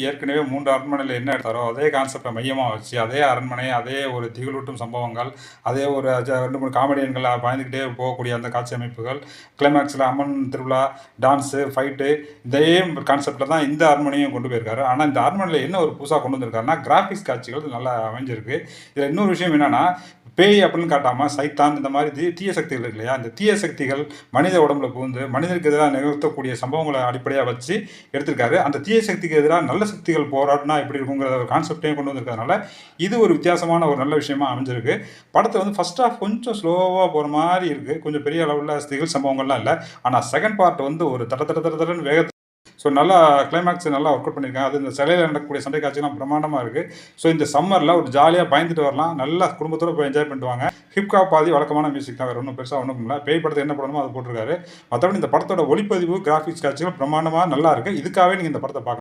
ஏற்கனவே 3 அரண்மனையில என்ன எடுத்தாரோ, அதே கான்செப்ட்ட மையமா வச்சு, அதே அரண்மனை, அதே ஒரு திகிலூட்டும் சம்பவங்கள், அதே ஒரு 2, 3 காமெடியன்கள் பாய்ந்துக்கிட்டே போகக்கூடிய அந்த காட்சி அமைப்புகள், கிளைமாக்ஸ்ல அம்மன் திருவிழா, டான்ஸு, ஃபைட்டு இதே கான்செப்ட்ல தான் இந்த அரண்மனையும் கொண்டு போயிருக்காரு. ஆனா, இந்த அரண்மனையில என்ன ஒரு புதுசா கொண்டு வந்திருக்காருன்னா, கிராபிக்ஸ் காட்சிகள் நல்லா அமைஞ்சிருக்கு. இதுல இன்னொரு விஷயம் என்னன்னா, பேய் அப்படின்னு காட்டாம, சைத்தான் இந்த மாரி தீய சக்திகள் இருக்கு இல்லையா? இந்த தீய சக்திகள் மனித உடம்புல புகுந்து, மனிதனுக்கு எதிரா நிகழ்த்தக்கூடிய சம்பவங்கள அடிப்படையா வச்சு எடுத்திருக்காரு. அந்த தீய சக்திக்கு எதிரா நல்ல சக்திகள் போராடினா எப்படி இருக்குங்கிற ஒரு கான்செப்டையும் கொண்டு வந்திருக்கிறதுனால, இது ஒரு வித்தியாசமான ஒரு நல்ல விஷயமா அமைஞ்சிருக்கு. படத்துல வந்து ஃபர்ஸ்ட் ஹாஃப் கொஞ்சம் ஸ்லோவா போற மாரி இருக்கு. கொஞ்சம் பெரிய அளவுல திகில் சம்பவங்கள்லாம் இல்ல. ஆனா செகண்ட் பார்ட் வந்து ஒரு தட தட தட தடன்னு ஸோ நல்லா கிளைமாக்ஸ் நல்லா ஒர்க் அவுட் பண்ணியிருக்காங்க. அது இந்த சிலையில நடக்கக்கூடிய சண்டை காட்சிலாம் பிரம்மாண்டமா இருக்கு. ஸோ இந்த சம்மர்ல ஒரு ஜாலியா பயந்துட்டு வரலாம். நல்லா குடும்பத்தோட போய் என்ஜாய் பண்ணிட்டு வாங்க. ஹிப்ஹாப் பாதி வழக்கமான மியூசிக் தான். வேற ஒண்ணும் பெருசா ஒண்ணும் இல்ல. பேய் படத்துக்கு என்ன போடணுமோ அத போட்டிருக்காரு. மத்தபடி இந்த படத்தோட ஒளிப்பதிவு, கிராபிக்ஸ் காட்சிகள் பிரம்மாண்டமா நல்லா இருக்கு. இதுக்காகவே நீங்க இந்த படத்த பார்க்கலாம்.